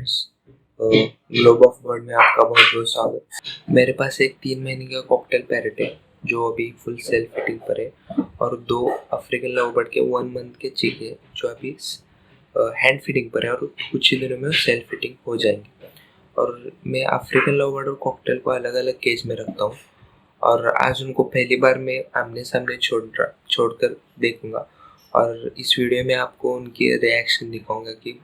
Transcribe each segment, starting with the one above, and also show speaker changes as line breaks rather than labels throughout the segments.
Friends, globe of word में आपका बहुत बहुत स्वागत। मेरे पास एक 3 महीने का कॉकटेल पैरेट है जो अभी फुल सेल्फ फिटिंग पर है, और 2 अफ्रीकन लव बर्ड के 1 मंथ के चिक है जो अभी हैंड फिटिंग पर है, और कुछ ही दिनों में सेल्फ फिटिंग हो जाएंगे। और मैं अफ्रीकन लव बर्ड और कॉकटेल को अलग अलग केज में रखता हूँ, और आज उनको पहली बार मैं आमने सामने छोड़कर देखूंगा, और इस वीडियो में आपको उनकी रिएक्शन दिखाऊंगा कि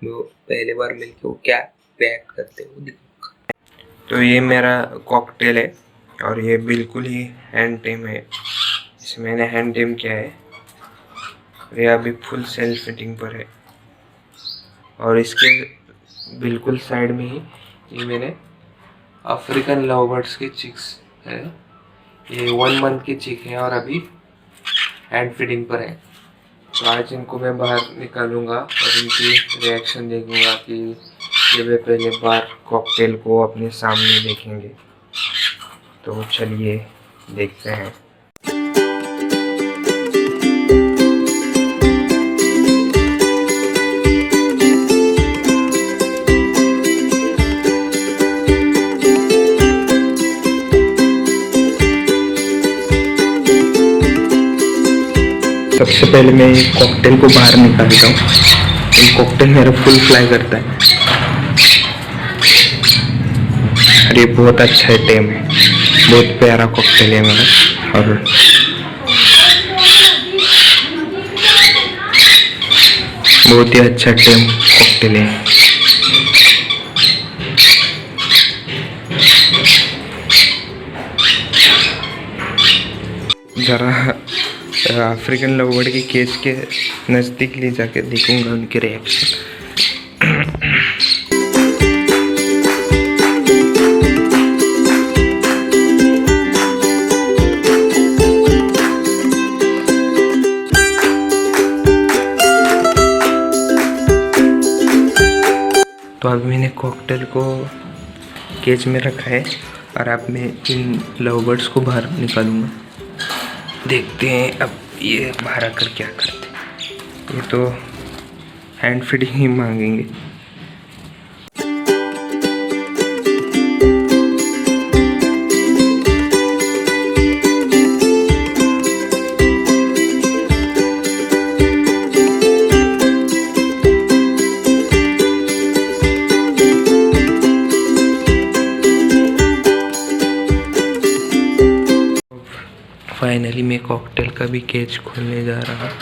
वो पहले बार मिलके वो क्या रिएक्ट करते हैं वो दिखाऊंगा। तो ये मेरा कॉकटेल है और ये बिल्कुल ही हैंड टेम है। इसे मैंने हैंड टेम किया है, ये अभी फुल सेल्फ फिटिंग पर है। और इसके बिल्कुल साइड में ही ये मैंने अफ्रीकन लव बर्ड्स के चिक्स है। ये 1 मंथ के चिक है और अभी हैंड फीडिंग पर है। तो आज इनको मैं बाहर निकालूंगा और इनकी रिएक्शन देखूंगा कि ये वे पहले बार कॉकटेल को अपने सामने देखेंगे। तो चलिए देखते हैं। सबसे पहले मैं कॉकटेल को बाहर निकालता हूँ। कॉकटेल मेरा फुल फ्लाई करता है और ये बहुत अच्छा है टेम है, बहुत प्यारा कॉकटेल है मेरा। और बहुत ही अच्छा टेम कॉकटेल है। जरा अफ्रीकन लव बर्ड की केज के नज़दीक ले जाके देखूंगा उनके रिएक्शन। तो अब मैंने कॉकटेल को केज में रखा है और अब मैं इन लव बर्ड्स को बाहर निकालूंगा। देखते हैं अब ये बाहर आकर क्या करते हैं। ये तो हैंड फीडिंग ही मांगेंगे। फाइनली मैं कॉकटेल का भी केज खोलने जा रहा हूँ।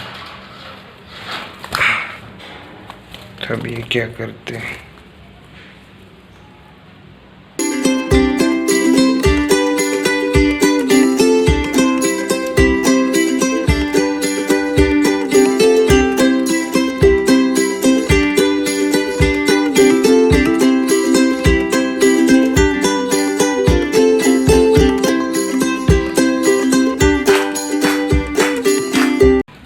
तब ये क्या करते हैं।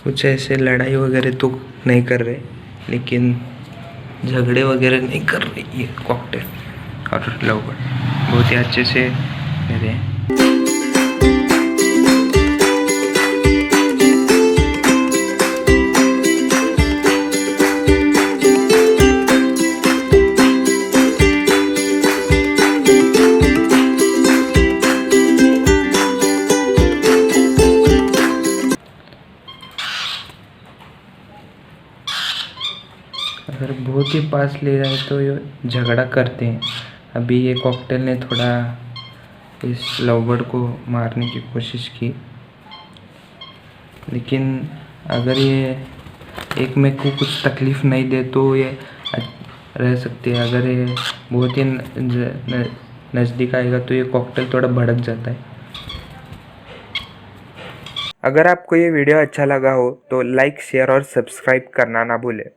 कुछ ऐसे लड़ाई वगैरह तो नहीं कर रहे, लेकिन झगड़े वगैरह नहीं कर रही ये कॉकटेल और लव बर्ड बहुत ही अच्छे से रह रहे हैं। अगर बहुत ही पास ले जाए तो ये झगड़ा करते हैं। अभी ये कॉकटेल ने थोड़ा इस लव बर्ड को मारने की कोशिश की, लेकिन अगर ये एक में को कुछ तकलीफ़ नहीं दे तो ये रह सकते हैं। अगर ये बहुत ही नज़दीक आएगा तो ये कॉकटेल थोड़ा भड़क जाता है। अगर आपको ये वीडियो अच्छा लगा हो तो लाइक, शेयर और सब्सक्राइब करना ना भूलें।